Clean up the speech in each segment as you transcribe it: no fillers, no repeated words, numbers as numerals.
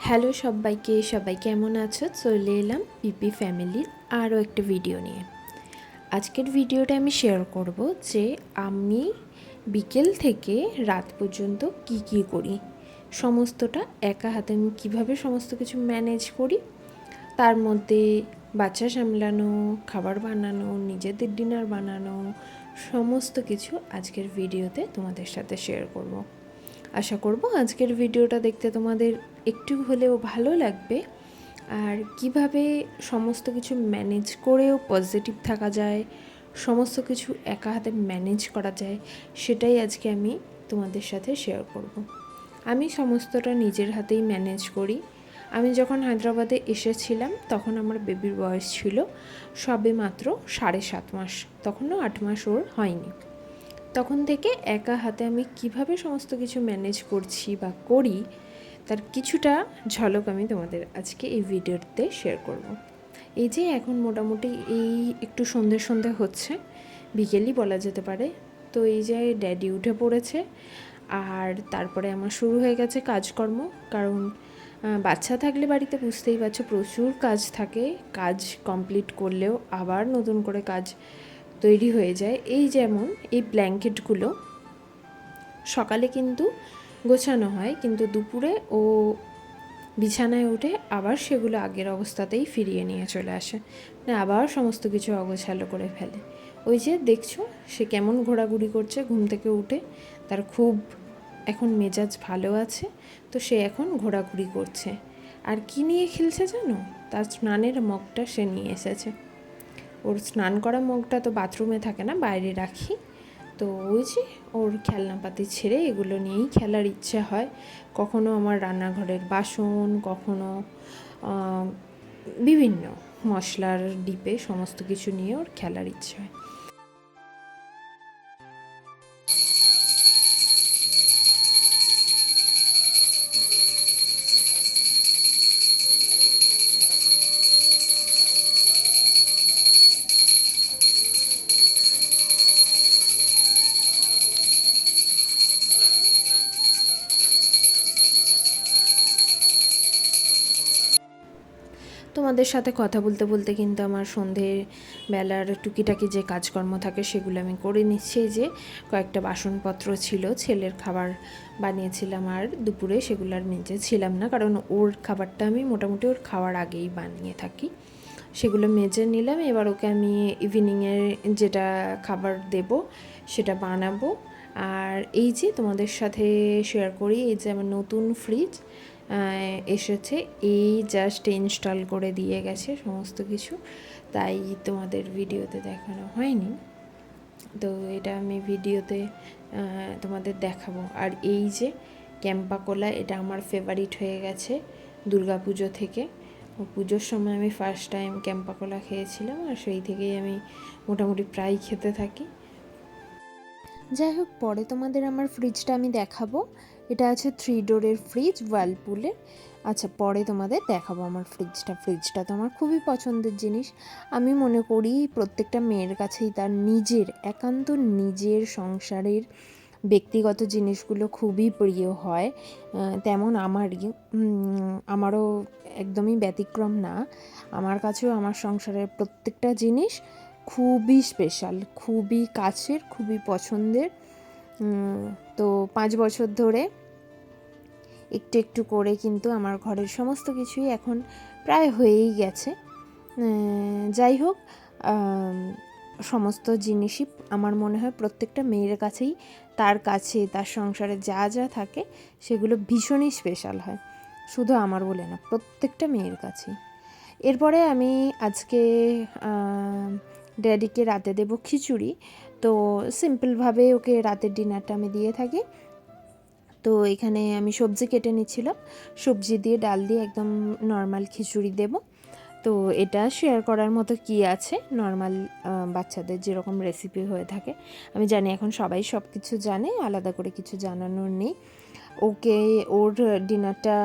Hello সবাইকে, সবাই কেমন আছো? চলে এলাম পিপি ফ্যামিলির আরও একটা ভিডিও নিয়ে। আজকের ভিডিওটা আমি শেয়ার করব যে আমি বিকেল থেকে রাত পর্যন্ত কি করি, সমস্তটা একা হাতে আমি কীভাবে সমস্ত কিছু ম্যানেজ করি। তার মধ্যে বাচ্চা সামলানো, খাবার বানানো, নিজেদের ডিনার বানানো, সমস্ত কিছু আজকের ভিডিওতে তোমাদের সাথে শেয়ার করব। আশা করব আজকের ভিডিওটা দেখতে তোমাদের একটু হলেও ভালো লাগবে, আর কিভাবে সমস্ত কিছু ম্যানেজ করেও পজিটিভ থাকা যায়, সমস্ত কিছু একা হাতে ম্যানেজ করা যায়, সেটাই আজকে আমি তোমাদের সাথে শেয়ার করব। আমি সমস্তটা নিজের হাতেই ম্যানেজ করি। আমি যখন হায়দ্রাবাদে এসেছিলাম তখন আমার বেবির বয়স ছিল সবে মাত্র 7.5 মাস, তখনও 8 মাস ওর হয়নি। তখন থেকে একা হাতে আমি কিভাবে সমস্ত কিছু ম্যানেজ করছি বা করি তার কিছুটা ঝলক আমি তোমাদের আজকে এই ভিডিওতে শেয়ার করব। এই যে এখন মোটামুটি এই একটু সন্ধে হচ্ছে, বিকেলই বলা যেতে পারে। তো এই যে ড্যাডি উঠে পড়েছে, আর তারপরে আমার শুরু হয়ে গেছে কাজকর্ম। কারণ বাচ্চা থাকলে বাড়িতে বুঝতেই পারছো প্রচুর কাজ থাকে, কাজ কমপ্লিট করলেও আবার নতুন করে কাজ তৈরি হয়ে যায়। এই যেমন এই ব্ল্যাঙ্কেটগুলো সকালে কিন্তু গোছানো হয়, কিন্তু দুপুরে ও বিছানায় উঠে আবার সেগুলো আগের অবস্থাতেই ফিরিয়ে নিয়ে চলে আসে, মানে আবার সমস্ত কিছু অগোছালো করে ফেলে। ওই যে দেখছো সে কেমন ঘোরাঘুরি করছে ঘুম থেকে উঠে, তার খুব এখন মেজাজ ভালো আছে, তো সে এখন ঘোরাঘুরি করছে। আর কি নিয়ে খেলছে জানো? তার স্নানের মগটা সে নিয়ে এসেছে। ওর স্নান করা মগটা তো বাথরুমে থাকে না, বাইরে রাখি। তো ওই যে ওর খেলনাপাতি ছেড়ে এগুলো নিয়েই খেলার ইচ্ছে হয়। কখনো আমার রান্নাঘরের বাসন, কখনো বিভিন্ন মশলার ডিপে সমস্ত কিছু নিয়ে ওর খেলার ইচ্ছে হয়। তোমাদের সাথে কথা বলতে বলতে কিন্তু আমার সন্ধ্যের বেলার টুকিটাকি যে কাজকর্ম থাকে সেগুলো আমি করে নিচ্ছি। যে কয়েকটা বাসনপত্র ছিল, ছেলের খাবার বানিয়েছিলাম আর দুপুরে সেগুলো আর মেজে ছিলাম না, কারণ ওর খাবারটা আমি মোটামুটি ওর খাওয়ার আগেই বানিয়ে থাকি। সেগুলো মেজে নিলাম। এবার ওকে আমি ইভিনিংয়ের যেটা খাবার দেব সেটা বানাবো। আর এই যে তোমাদের সাথে শেয়ার করি, এই যে আমার নতুন ফ্রিজ এসেছে, এই জাস্ট ইনস্টল করে দিয়ে গেছে সমস্ত কিছু, তাই তোমাদের ভিডিওতে দেখানো হয়নি। তো এটা আমি ভিডিওতে তোমাদের দেখাবো। আর এই যে ক্যাম্পা কোলা, এটা আমার ফেভারিট হয়ে গেছে দুর্গা পুজো থেকে। পুজোর সময় আমি ফার্স্ট টাইম ক্যাম্পা কোলা খেয়েছিলাম, আর সেই থেকেই আমি মোটামুটি প্রায় খেতে থাকি। যাই হোক, পরে তোমাদের আমার ফ্রিজটা আমি দেখাবো। এটা আছে 3 ডোরের ফ্রিজ, ওয়ার্লপুলের। আচ্ছা, পরে তোমাদের দেখাবো আমার ফ্রিজটা তো আমার খুবই পছন্দের জিনিস। আমি মনে করি প্রত্যেকটা মেয়ের কাছেই তার নিজের একান্ত নিজের সংসারের ব্যক্তিগত জিনিসগুলো খুবই প্রিয় হয়, তেমন আমারও একদমই ব্যতিক্রম না। আমার কাছেও আমার সংসারের প্রত্যেকটা জিনিস খুবই স্পেশাল, খুবই কাছের, খুবই পছন্দের। তো 5 বছর ধরে একটু একটু করে কিন্তু আমার ঘরের সমস্ত কিছুই এখন প্রায় হয়েই গেছে। যাই হোক, সমস্ত জিনিসই আমার মনে হয় প্রত্যেকটা মেয়ের কাছেই তার কাছে তার সংসারে যা যা থাকে সেগুলো ভীষণই স্পেশাল হয়, শুধু আমার বলে না, প্রত্যেকটা মেয়ের কাছেই। এরপরে আমি আজকে ড্যাডিকে রাতে দেব খিচুড়ি। তো সিম্পলভাবে ওকে রাতের ডিনারটা আমি দিয়ে থাকি। তো এখানে আমি সবজি কেটে নিচ্ছিলাম, সবজি দিয়ে ডাল দিয়ে একদম নর্মাল খিচুড়ি দেব। তো এটা শেয়ার করার মতো কি আছে, নর্মাল বাচ্চাদের যেরকম রেসিপি হয়ে থাকে। আমি জানি এখন সবাই সব কিছু জানে, আলাদা করে কিছু জানানোর নেই। ওকে ওর ডিনারটা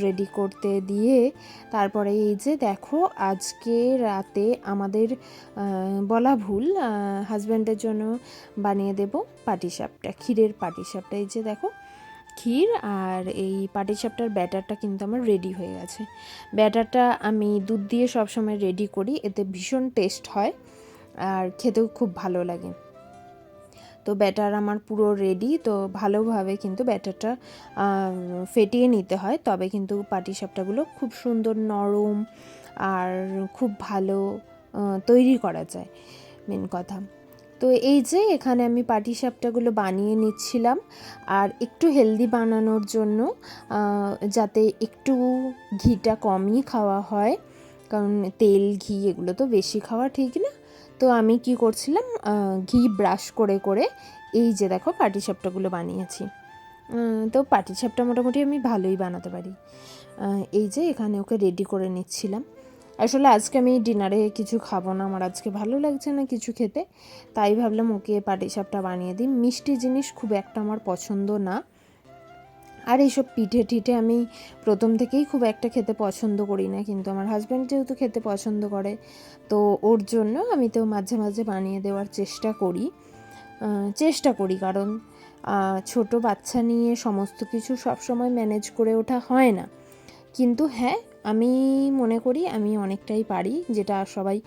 রেডি করতে দিয়ে তারপরে এই যে দেখো, আজকে রাতে আমাদের বলা ভুল, হাজব্যান্ডের জন্য বানিয়ে দেব পাটিসাপটা, ক্ষীরের পাটিসাপটা। এই যে দেখো, ক্ষীর আর এই পাটিসাপটার ব্যাটারটা কিন্তু আমার রেডি হয়ে গেছে। ব্যাটারটা আমি দুধ দিয়ে সবসময় রেডি করি, এতে ভীষণ টেস্ট হয় আর খেতেও খুব ভালো লাগে। তো ব্যাটার আমার পুরো রেডি। তো ভালোভাবে কিন্তু ব্যাটারটা ফেটিয়ে নিতে হয়, তবে কিন্তু পাটিসাপটাগুলো খুব সুন্দর নরম আর খুব ভালো তৈরি করা যায়, মেন কথা। তো এই যে এখানে আমি পাটিসাপটাগুলো বানিয়ে নিচ্ছিলাম, আর একটু হেলদি বানানোর জন্য যাতে একটু ঘিটা কমই খাওয়া হয়, কারণ তেল ঘি এগুলো তো বেশি খাওয়া ঠিক না। তো আমি কি করছিলাম, ঘি ব্রাশ করে করে এই যে দেখো পাটিসাপটাগুলো বানিয়েছি। তো পাটিসাপটা মোটামুটি আমি ভালোই বানাতে পারি। এই যে এখানে ওকে রেডি করে নিচ্ছিলাম। আসলে আজকে আমি ডিনারে কিছু খাবো না, আমার আজকে ভালো লাগছে না কিছু খেতে, তাই ভাবলাম ওকে পাটিসাপটা বানিয়ে দিই। মিষ্টি জিনিস খুব একটা আমার পছন্দ না, আর এইসব পিঠে টিঠে আমি প্রথম থেকেই খুব একটা খেতে পছন্দ করি না, কিন্তু আমার হাজব্যান্ড যেহেতু খেতে পছন্দ করে, তো ওর জন্য আমি তো মাঝে মাঝে বানিয়ে দেওয়ার চেষ্টা করি কারণ ছোট বাচ্চা নিয়ে সমস্ত কিছু সবসময় ম্যানেজ করে ওঠা হয় না। কিন্তু হ্যাঁ, আমি মনে করি আমি অনেকটাই পারি, যেটা সবাই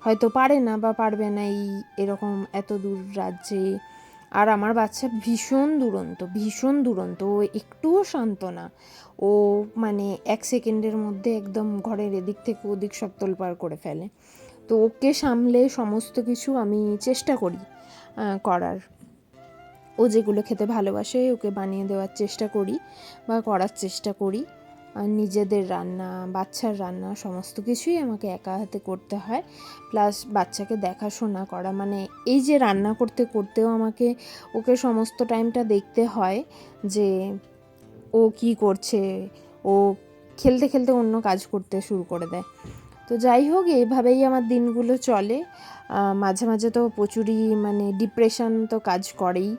হয়তো পারে না বা পারবে না এরকম এত দূর রাজ্যে। আর আমার বাচ্চা ভীষণ দুরন্ত, ও একটুও শান্ত না। ও মানে 1 সেকেন্ডের মধ্যে একদম ঘরের এদিক থেকে ওদিক সব তোলপাড় করে ফেলে। তো ওকে সামলে সমস্ত কিছু আমি চেষ্টা করি করার। ও যেগুলো খেতে ভালোবাসে ওকে বানিয়ে দেওয়ার চেষ্টা করি বা করার চেষ্টা করি। আর নিজেদের রান্না, বাচ্চার রান্না সমস্ত কিছুই আমাকে একা হাতে করতে হয়, প্লাস বাচ্চাকে দেখাশোনা করা, মানে এই যে রান্না করতে করতেও আমাকে ওকে সমস্ত টাইমটা দেখতে হয় যে ও কি করছে। ও খেলতে খেলতে অন্য কাজ করতে শুরু করে দেয়। তো যাই হোক, এইভাবেই আমার দিনগুলো চলে। মাঝে মাঝে তো প্রচুরই মানে ডিপ্রেশন তো কাজ করেই।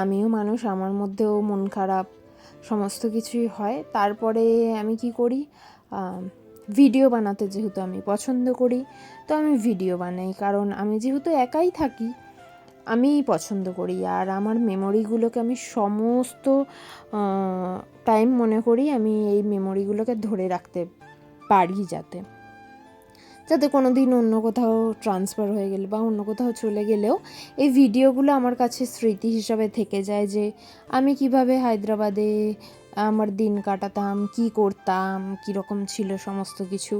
আমিও মানুষ, আমার মধ্যেও মন খারাপ সমস্ত কিছুই হয়। তারপরে আমি কি করি, ভিডিও বানাতে যেহেতু আমি পছন্দ করি, তো আমি ভিডিও বানাই, কারণ আমি যেহেতু একাই থাকি আমিই পছন্দ করি। আর আমার মেমোরিগুলোকে আমি সমস্ত টাইম মনে করি আমি এই মেমোরিগুলোকে ধরে রাখতে পারি, যাতে কোনো দিন অন্য কোথাও ট্রান্সফার হয়ে গেলে বা অন্য কোথাও চলে গেলেও এই ভিডিওগুলো আমার কাছে স্মৃতি হিসাবে থেকে যায়, যে আমি কিভাবে হায়দ্রাবাদে আমার দিন কাটাতাম, কি করতাম, কীরকম ছিল সমস্ত কিছু,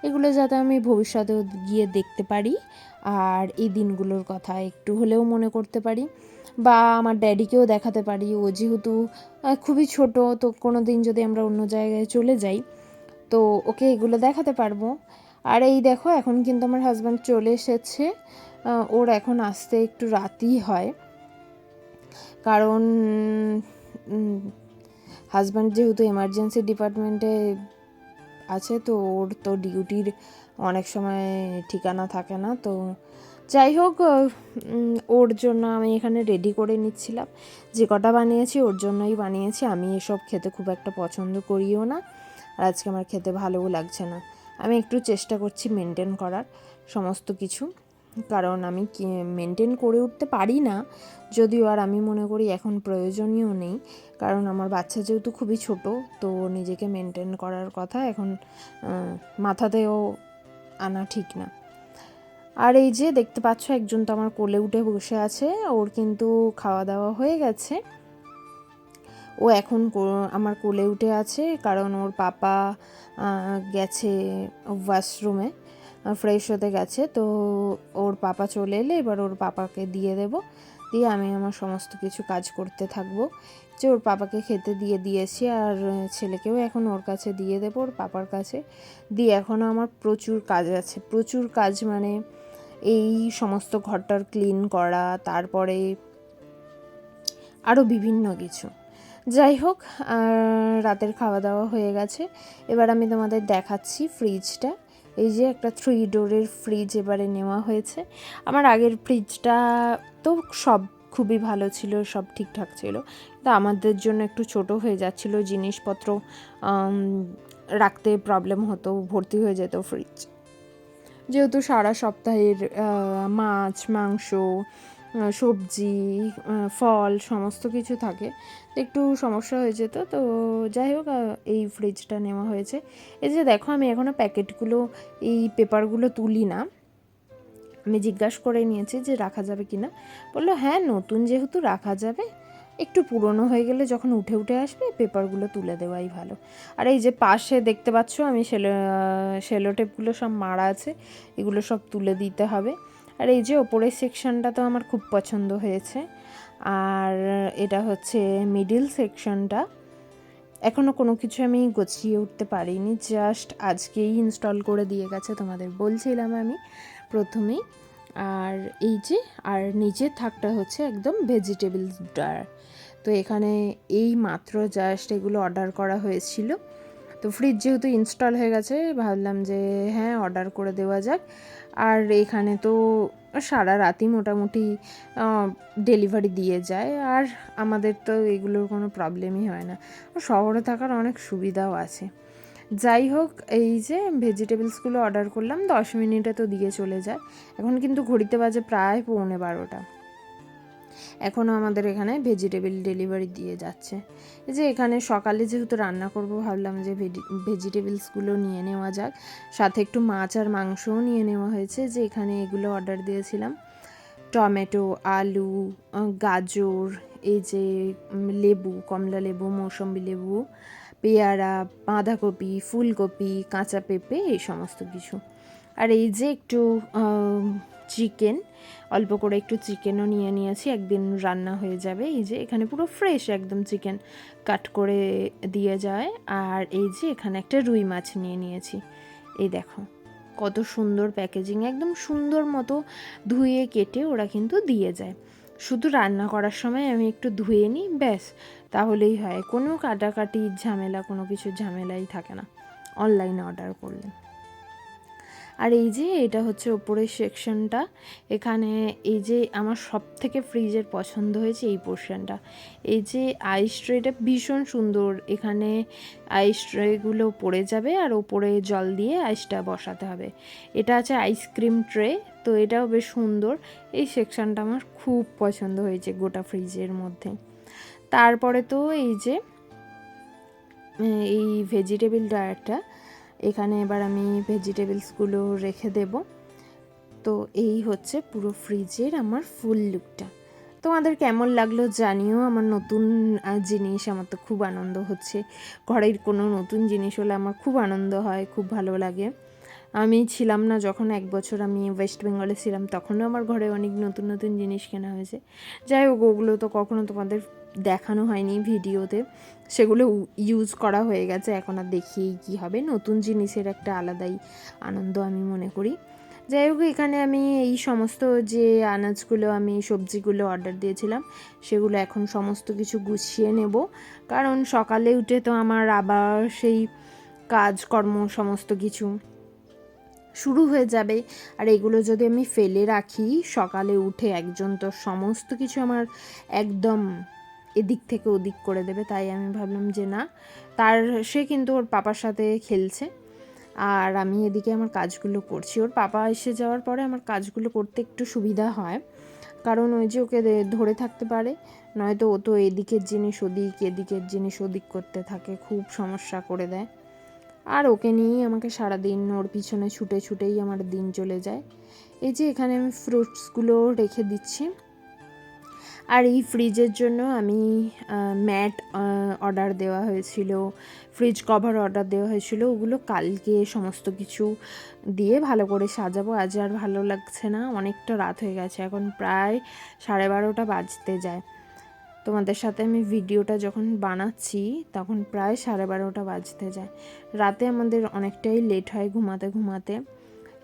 এগুলো যাতে আমি ভবিষ্যতেও গিয়ে দেখতে পারি আর এই দিনগুলোর কথা একটু হলেও মনে করতে পারি, বা আমার ড্যাডিকেও দেখাতে পারি। ও যেহেতু খুবই ছোট, তো কোনো দিন যদি আমরা অন্য জায়গায় চলে যাই তো ওকে এগুলো দেখাতে পারবো। আর এই দেখো এখন কিন্তু আমার হাজব্যান্ড চলে এসেছে। ওর এখন আসতে একটু রাতই হয়, কারণ হাজব্যান্ড যেহেতু এমার্জেন্সি ডিপার্টমেন্টে আছে, তো ওর তো ডিউটির অনেক সময় ঠিকানা থাকে না। তো যাই হোক, ওর জন্য আমি এখানে রেডি করে নিচ্ছিলাম। যে কটা বানিয়েছি ওর জন্যই বানিয়েছি। আমি এসব খেতে খুব একটা পছন্দ করিও না, আর আজকে আমার খেতে ভালোও লাগছে না। আমি একটু চেষ্টা করছি মেনটেন করার সমস্ত কিছু, কারণ আমি মেনটেন করে উঠতে পারি না, যদিও আর আমি মনে করি এখন প্রয়োজনীয় নেই, কারণ আমার বাচ্চা যেহেতু খুবই ছোট, তো নিজেকে মেনটেন করার কথা এখন মাথাতেও আনা ঠিক না। আর এই যে দেখতে পাচ্ছ একজন তো আমার কোলে উঠে বসে আছে, ওর কিন্তু খাওয়া দাওয়া হয়ে গেছে। ও এখন আমার কোলে উঠে আছে, কারণ ওর পাপা গেছে ওয়াশরুমে, ফ্রেশ হতে গেছে। তো ওর পাপা চলে এলে এবার ওর পাপাকে দিয়ে দেব, দিয়ে আমি আমার সমস্ত কিছু কাজ করতে থাকবো। যে ওর পাপাকে খেতে দিয়ে দিয়েছি, আর ছেলেকেও এখন ওর কাছে দিয়ে দেবো, ওর পাপার কাছে দিয়ে। এখনও আমার প্রচুর কাজ আছে, প্রচুর কাজ, মানে এই সমস্ত ঘরটার ক্লিন করা, তারপরে আরও বিভিন্ন কিছু। যাই হোক, রাতের খাওয়া দাওয়া হয়ে গেছে। এবার আমি তোমাদের দেখাচ্ছি ফ্রিজটা। এই যে একটা 3 ডোরের ফ্রিজ এবারে নেওয়া হয়েছে। আমার আগের ফ্রিজটা তো সব খুবই ভালো ছিল, সব ঠিকঠাক ছিল, কিন্তু আমাদের জন্য একটু ছোট হয়ে যাচ্ছিল, জিনিসপত্র রাখতে প্রবলেম হতো, ভর্তি হয়ে যেত ফ্রিজ। যেহেতু সারা সপ্তাহের মাছ মাংস সবজি, ফল সমস্ত কিছু থাকে, তো একটু সমস্যা হয়ে যেত। তো যাই হোক এই ফ্রিজটা নেওয়া হয়েছে। এই যে দেখো আমি এখনও প্যাকেটগুলো, এই পেপারগুলো তুলি না। আমি জিজ্ঞাসা করে নিয়েছি যে রাখা যাবে কি না, বললো হ্যাঁ নতুন যেহেতু রাখা যাবে, একটু পুরনো হয়ে গেলে যখন উঠে উঠে আসবে পেপারগুলো তুলে দেওয়াই ভালো। আর এই যে পাশে দেখতে পাচ্ছ আমি সেলো টেপগুলো সব মারা আছে, এগুলো সব তুলে দিতে হবে। আর এই যে ওপরের সেকশনটা তো আমার খুব পছন্দ হয়েছে, আর এটা হচ্ছে মিডিল সেকশনটা। এখনও কোনো কিছু আমি গুছিয়ে উঠতে পারিনি, জাস্ট আজকেই ইনস্টল করে দিয়ে গেছে, তোমাদের বলছিলাম আমি প্রথমেই। আর এই যে আর নিচের থাকটা হচ্ছে একদম ভেজিটেবলস ড্রয়ার। তো এখানে এই মাত্র জাস্ট এগুলো অর্ডার করা হয়েছিল, তো ফ্রিজ যেহেতু ইনস্টল হয়ে গেছে ভাবলাম যে হ্যাঁ অর্ডার করে দেওয়া যাক। আর এখানে তো সারা রাতই মোটামুটি ডেলিভারি দিয়ে যায়, আর আমাদের তো এগুলোর কোনো প্রবলেমই হয় না, শহরে থাকার অনেক সুবিধাও আছে। যাই হোক এই যে ভেজিটেবলসগুলো অর্ডার করলাম, 10 মিনিটে তো দিয়ে চলে যায়। এখন কিন্তু ঘড়িতে বাজে প্রায় 11:15, এখনও আমাদের এখানে ভেজিটেবল ডেলিভারি দিয়ে যাচ্ছে। এই যে এখানে সকালে যেহেতু রান্না করব ভাবলাম যে ভেজিটেবলসগুলো নিয়ে নেওয়া যাক, সাথে একটু মাছ আর মাংসও নিয়ে নেওয়া হয়েছে। যে এখানে এগুলো অর্ডার দিয়েছিলাম, টমেটো, আলু, গাজর, এই যে লেবু, কমলা লেবু, মৌসম্বি লেবু, পেয়ারা, বাঁধাকপি, ফুলকপি, কাঁচা পেঁপে, এই সমস্ত কিছু। আর এই যে একটু চিকেন, অল্প করে একটু চিকেনও নিয়ে নিয়েছি, একদিন রান্না হয়ে যাবে। এই যে এখানে পুরো ফ্রেশ একদম চিকেন কাট করে দিয়ে যায়। আর এই যে এখানে একটা রুই মাছ নিয়ে নিয়েছি, এই দেখো কত সুন্দর প্যাকেজিং, একদম সুন্দর মতো ধুয়ে কেটে ওরা কিন্তু দিয়ে যায়। শুধু রান্না করার সময় আমি একটু ধুয়ে নিই, ব্যাস, তাহলেই হয়, কোনো কাটাকাটির ঝামেলা, কোনো কিছুর ঝামেলাই থাকে না অনলাইনে অর্ডার করলে। আর এই যে এটা হচ্ছে ওপরের সেকশনটা, এখানে এই যে আমার সব থেকে ফ্রিজের পছন্দ হয়েছে এই পোর্শনটা। এই যে আইস ট্রেটা ভীষণ সুন্দর, এখানে আইস ট্রেগুলো পড়ে যাবে আর ওপরে জল দিয়ে আইসটা বসাতে হবে। এটা আছে আইসক্রিম ট্রে, তো এটাও বেশ সুন্দর। এই সেকশনটা আমার খুব পছন্দ হয়েছে গোটা ফ্রিজের মধ্যে। তারপরে তো এই যে এই ভেজিটেবল ড্রায়ারটা, এখানে এবার আমি ভেজিটেবলসগুলো রেখে দেব। তো এই হচ্ছে পুরো ফ্রিজের আমার ফুল লুকটা। তোমাদের কেমন লাগলো জানিও, আমার নতুন জিনিস, আমার তো খুব আনন্দ হচ্ছে। ঘরের কোনো নতুন জিনিস হলে আমার খুব আনন্দ হয়, খুব ভালো লাগে। আমি ছিলাম না যখন 1 বছর আমি ওয়েস্ট বেঙ্গলে ছিলাম, তখনও আমার ঘরে অনেক নতুন নতুন জিনিস কেনা হয়েছে। যাই হোক ওগুলো তো কখনো তোমাদের দেখানো হয়নি ভিডিওতে, সেগুলো ইউজ করা হয়ে গেছে, এখন আর দেখিয়েই কী হবে। নতুন জিনিসের একটা আলাদাই আনন্দ আমি মনে করি। যাই হোক এখানে আমি এই সমস্ত যে আনাজগুলো, আমি সবজিগুলো অর্ডার দিয়েছিলাম, সেগুলো এখন সমস্ত কিছু গুছিয়ে নেব, কারণ সকালে উঠে তো আমার আবার সেই কাজকর্ম সমস্ত কিছু শুরু হয়ে যাবে। আর এগুলো যদি আমি ফেলে রাখি সকালে উঠে, একজন তো সমস্ত কিছু আমার একদম এদিক থেকে ওদিক করে দেবে। তাই আমি ভাবলাম যে না, সে কিন্তু ওর পাপার সাথে খেলছে, আর আমি এদিকে আমার কাজগুলো করছি। ওর পাপা এসে যাওয়ার পরে আমার কাজগুলো করতে একটু সুবিধা হয়, কারণ ওই যে ওকে ধরে থাকতে পারে, নয়তো ও তো এদিকের জিনিস ওদিক, এদিকের জিনিস ওদিক করতে থাকে, খুব সমস্যা করে দেয়। আর ওকে নিয়েই আমাকে সারাদিন, ওর পিছনে ছুটে ছুটেই আমার দিন চলে যায়। এই যে এখানে আমি ফ্রুটসগুলো রেখে দিচ্ছি। আর এই ফ্রিজের জন্য আমি ম্যাট অর্ডার দেওয়া হয়েছিল, ফ্রিজ কভার অর্ডার দেওয়া হয়েছিল, ওগুলো কালকে সমস্ত কিছু দিয়ে ভালো করে সাজাবো। আজ আর ভালো লাগছে না, অনেকটা রাত হয়ে গেছে, এখন প্রায় 12:30 বাজতে যায়। তোমাদের সাথে আমি ভিডিওটা যখন বানাচ্ছি তখন প্রায় 12:30 বাজতে যায়। রাতে আমাদের অনেকটাই লেট হয় ঘুমাতে ঘুমাতে।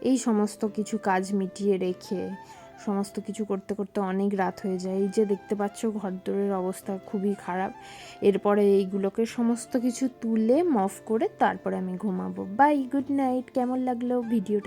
এই সমস্ত কিছু কাজ মিটিয়ে রেখে সমস্ত কিছু করতে করতে অনেক রাত হয়ে যায়। এই যে দেখতে পাচ্ছ ঘরদোরের অবস্থা খুবই খারাপ। এরপরে এইগুলোকে সমস্ত কিছু তুলে মফ করে তারপরে আমি ঘুমাবো। Bye, good night. কেমন লাগলো ভিডিওটা?